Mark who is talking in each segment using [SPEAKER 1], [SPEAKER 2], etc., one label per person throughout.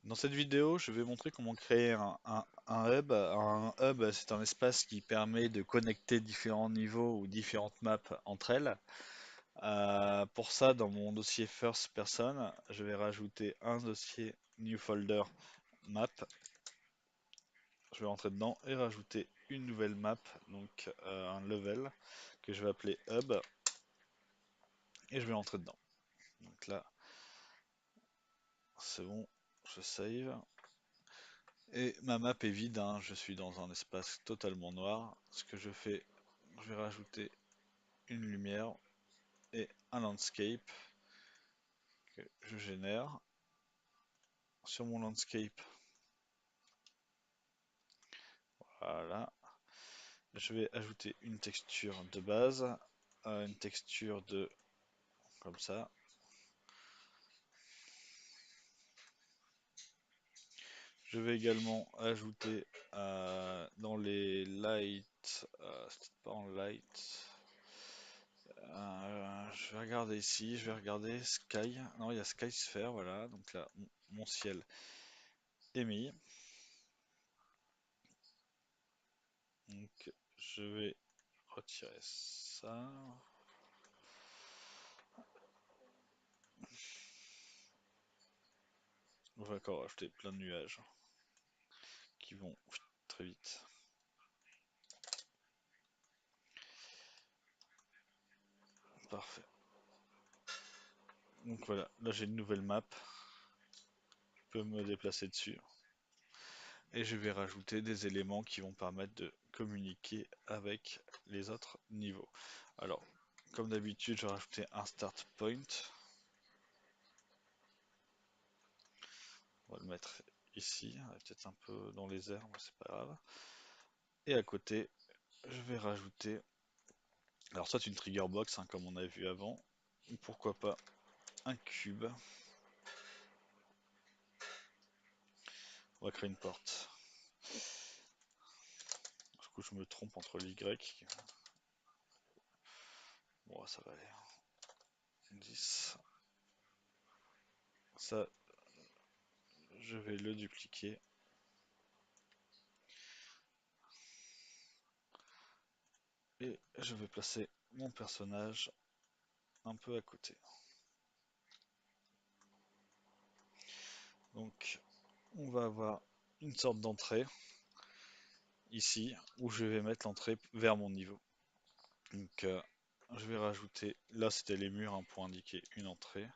[SPEAKER 1] Dans cette vidéo, je vais montrer comment créer un hub. Un hub, c'est un espace qui permet de connecter différents niveaux ou différentes maps entre elles. Pour ça, dans mon dossier First Person, je vais rajouter un dossier New Folder Map. Je vais rentrer dedans et rajouter une nouvelle map, donc un level que je vais appeler Hub, et je vais rentrer dedans. Donc là, c'est bon, je save. Et ma map est vide, hein, je suis dans un espace totalement noir. Ce que je fais, je vais rajouter une lumière et un landscape que je génère. Sur mon landscape, voilà, je vais ajouter une texture de base, une texture de comme ça. Je vais également ajouter dans les lights, c'est pas en light. Je vais regarder ici, je vais regarder Sky. Non, il y a Sky Sphere, voilà. Donc là, mon ciel est mis. Donc je vais retirer ça. On va encore rajouter plein de nuages qui vont très vite. Parfait. Donc voilà, là j'ai une nouvelle map. Je peux me déplacer dessus. Et je vais rajouter des éléments qui vont permettre de communiquer avec les autres niveaux. Alors, comme d'habitude, je vais rajouter un start point. On va le mettre ici, peut-être un peu dans les airs, mais c'est pas grave. Et à côté, je vais rajouter, alors soit une trigger box, hein, comme on a vu avant, ou pourquoi pas un cube. On va créer une porte. Du coup, je me trompe entre l'Y. Bon, ça va aller. 10. Ça, je vais le dupliquer. Et je vais placer mon personnage un peu à côté. Donc, on va avoir une sorte d'entrée ici où je vais mettre l'entrée vers mon niveau. Donc, je vais rajouter, là c'était les murs hein, pour indiquer une entrée.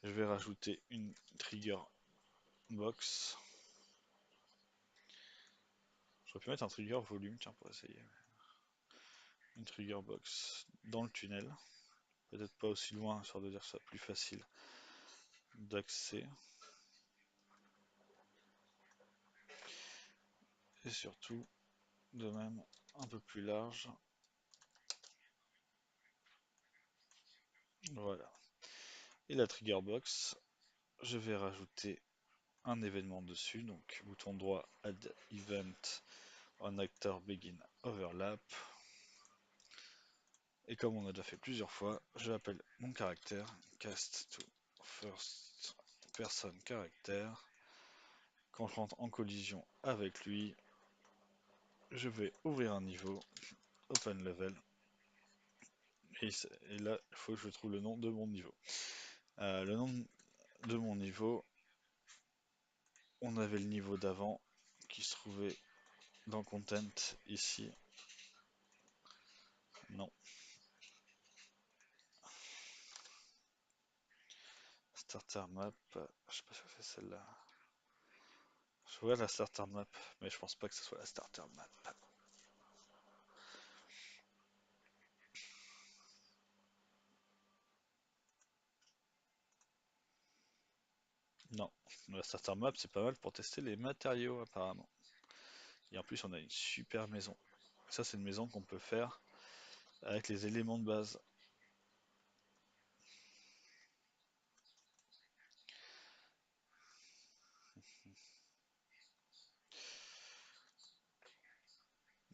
[SPEAKER 1] Je vais rajouter une trigger box. J'aurais pu mettre un trigger volume, tiens, pour essayer. Une trigger box dans le tunnel. Peut-être pas aussi loin, histoire de dire que ça plus facile d'accès. Et surtout, de même, un peu plus large. Voilà. Et la trigger box, je vais rajouter un événement dessus. Donc, bouton droit, Add Event on Actor Begin Overlap. Et comme on a déjà fait plusieurs fois, je l'appelle mon caractère cast to first person character. Quand je rentre en collision avec lui, je vais ouvrir un niveau, open level, et là il faut que je trouve le nom de mon niveau. Le nom de mon niveau, on avait le niveau d'avant qui se trouvait dans Content ici. Non. Starter map, je sais pas si c'est celle-là. Je vois la starter map, mais je pense pas que ce soit la starter map. Non, la starter map c'est pas mal pour tester les matériaux apparemment. Et en plus on a une super maison. Ça c'est une maison qu'on peut faire avec les éléments de base.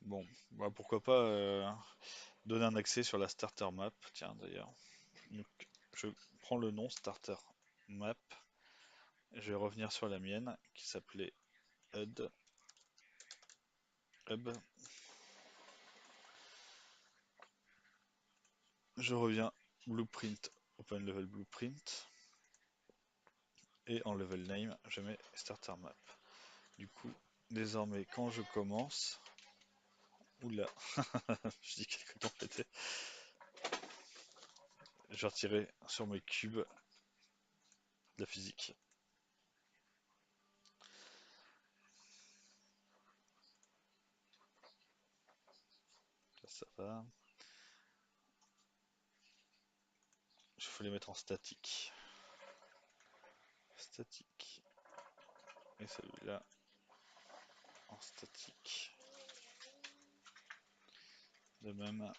[SPEAKER 1] Bon, bah pourquoi pas donner un accès sur la starter map. Tiens d'ailleurs. Donc, je prends le nom starter map Je vais revenir sur la mienne qui s'appelait HUD, Hub. Je reviens Blueprint, Open Level Blueprint. Et en level name, je mets starter map. Du coup, désormais, quand je commence, oula, je dis quelques temps pété, je vais retirer sur mes cubes de la physique. Ça va. Il faut les mettre en statique. Statique. Et celui-là en statique. De même.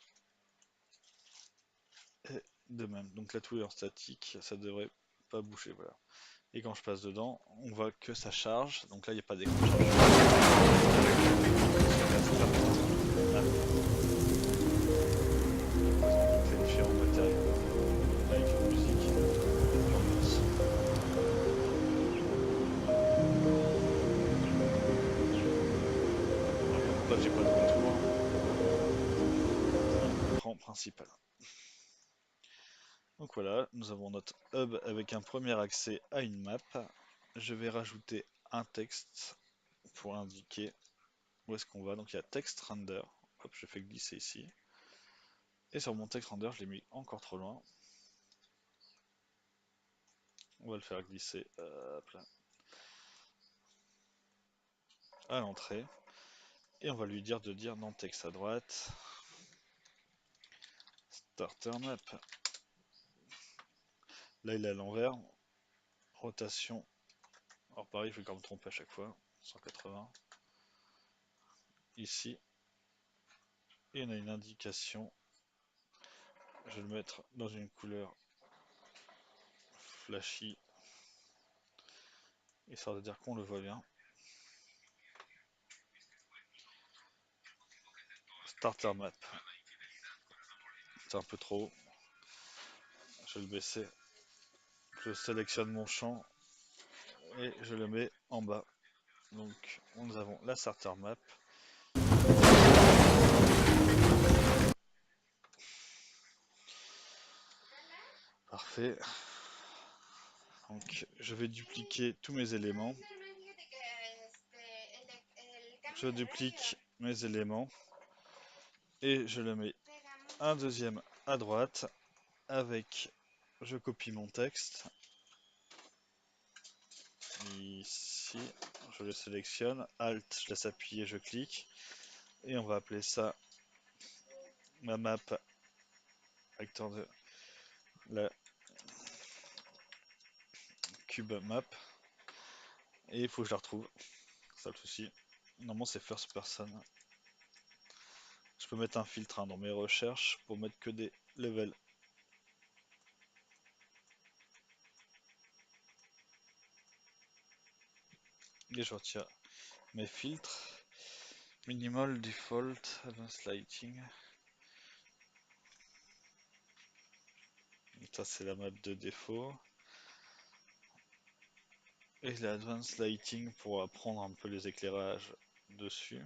[SPEAKER 1] Et de même. Donc là, tout est en statique. Ça devrait pas bouger. Voilà. Et quand je passe dedans, on voit que ça charge. Donc là, il n'y a pas d'écran de C'est différents matériaux. Là, avec la musique, l'ambiance. Là, j'ai pas de retour. Écran principal. Donc voilà, nous avons notre hub avec un premier accès à une map. Je vais rajouter un texte pour indiquer où est-ce qu'on va. Donc il y a text render. Hop, je fais glisser ici. Et sur mon text render, je l'ai mis encore trop loin. On va le faire glisser hop là, à l'entrée. Et on va lui dire de dire dans texte à droite. Starter map. Là il est à l'envers. Rotation. Alors pareil, je vais quand même me tromper à chaque fois. 180. Ici. Et on a une indication. Je vais le mettre dans une couleur flashy, histoire de dire qu'on le voit bien. Starter map. C'est un peu trop haut. Je vais le baisser. Je sélectionne mon champ et je le mets en bas. Donc nous avons la starter map. Parfait. Donc je vais dupliquer tous mes éléments. Je duplique mes éléments et je le mets un deuxième à droite avec, je copie mon texte ici, je le sélectionne, Alt, je laisse appuyer, je clique et on va appeler ça ma map acteur de la cube map et il faut que je la retrouve, c'est ça le souci. Normalement c'est first person. Je peux mettre un filtre dans mes recherches pour mettre que des levels. Et je retire mes filtres. Minimal, default, advanced lighting. Ça c'est la map de défaut. Et l'advanced lighting pour apprendre un peu les éclairages dessus.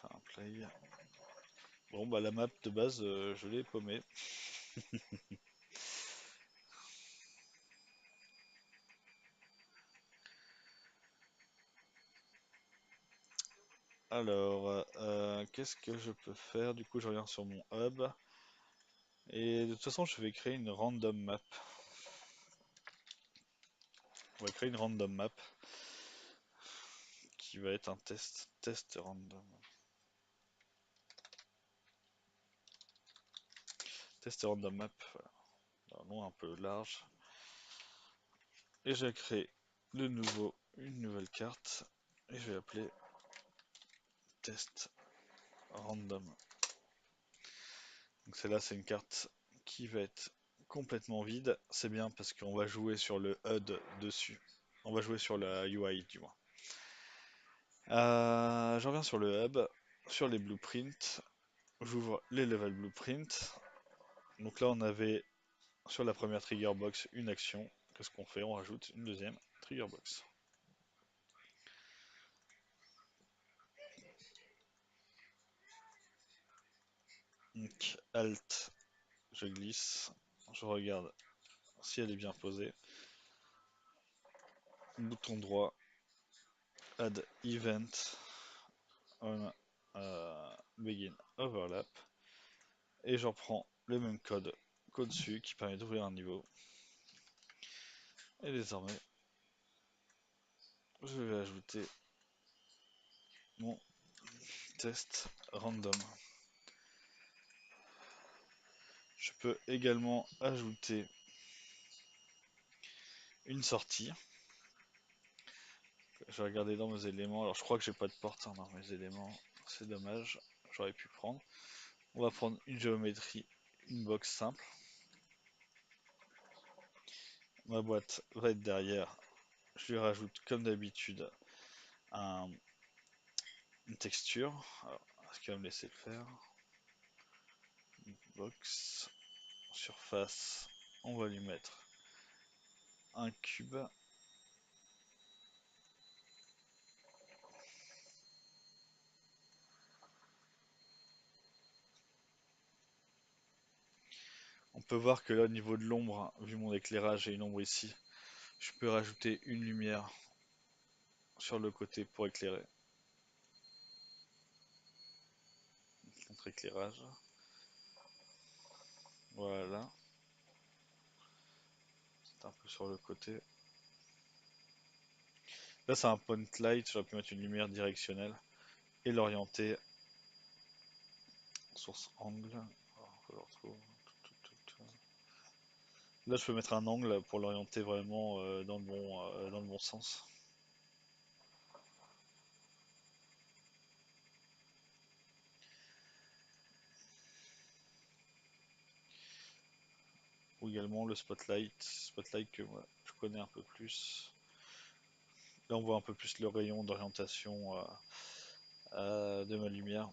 [SPEAKER 1] Enfin, play. Bon bah la map de base je l'ai paumée. Alors qu'est-ce que je peux faire? Du coup je reviens sur mon hub. Et de toute façon je vais créer une random map. On va créer une random map qui va être un test random. Test random map, voilà. Un nom un peu large. Et je vais créer de nouveau une nouvelle carte et je vais appeler test random. Donc celle-là c'est une carte qui va être complètement vide. C'est bien parce qu'on va jouer sur le HUD dessus. On va jouer sur la UI du moins. Je reviens sur le hub, sur les blueprints. J'ouvre les level blueprints. Donc là on avait sur la première trigger box une action. Qu'est-ce qu'on fait? On rajoute une deuxième trigger box. Donc, Alt, je glisse, je regarde si elle est bien posée. Bouton droit, Add Event on Begin Overlap. Et j'en prends le même code qu'au-dessus qui permet d'ouvrir un niveau. Et désormais, je vais ajouter mon test random. Je peux également ajouter une sortie. Je vais regarder dans mes éléments. Alors je crois que j'ai pas de porte dans mes éléments. C'est dommage. J'aurais pu prendre. On va prendre une géométrie, une box simple. Ma boîte va être derrière. Je lui rajoute comme d'habitude une texture. Alors, est-ce qu'il va me laisser le faire? Box. Surface. On va lui mettre un cube. On peut voir que là au niveau de l'ombre, vu mon éclairage et une ombre ici, je peux rajouter une lumière sur le côté pour éclairer. Contre-éclairage. Voilà. C'est un peu sur le côté. Là c'est un point light, j'aurais pu mettre une lumière directionnelle et l'orienter source angle. Alors, je le retrouve. Là je peux mettre un angle pour l'orienter vraiment dans le bon sens. Ou également le spotlight que moi je connais un peu plus. Là on voit un peu plus le rayon d'orientation de ma lumière.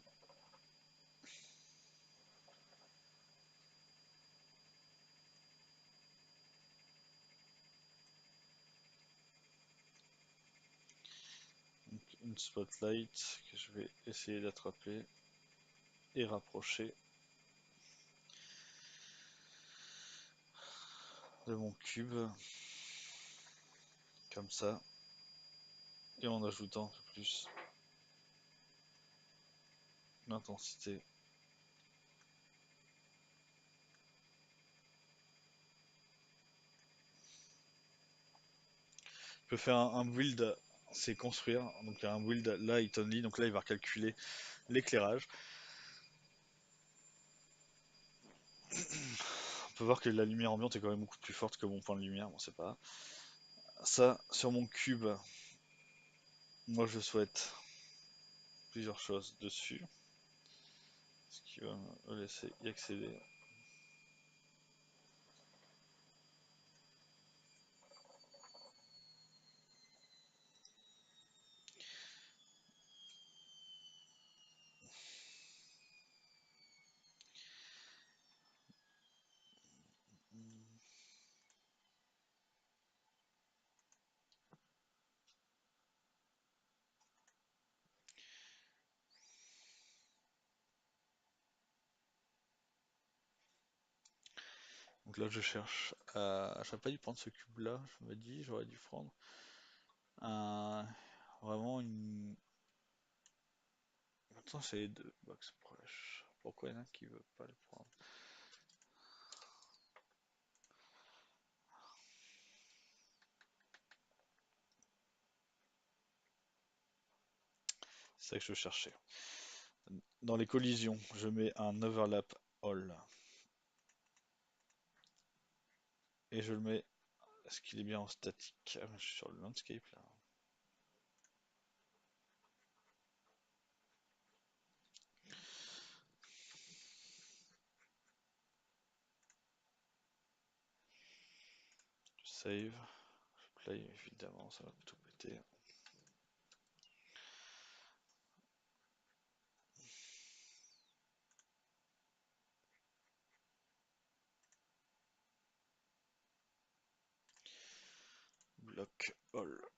[SPEAKER 1] Donc, une spotlight que je vais essayer d'attraper et rapprocher de mon cube, comme ça, et en ajoutant un peu plus d'intensité. Je peux faire un build, c'est construire, donc il y a un build light only, donc là il va calculer l'éclairage. On peut voir que la lumière ambiante est quand même beaucoup plus forte que mon point de lumière, bon c'est pas. Ça, sur mon cube, moi je souhaite plusieurs choses dessus, ce qui va me laisser y accéder. Donc là je cherche à... J'aurais pas dû prendre ce cube là, je me dis, j'aurais dû prendre un... vraiment une... Attends, c'est les deux box proches. Pourquoi il y en a qui veut pas le prendre? C'est ça que je cherchais. Dans les collisions, je mets un overlap all. Et je le mets... Est-ce qu'il est bien en statique? Ah, je suis sur le landscape là. Save. Je play évidemment, ça va tout péter. Lock all.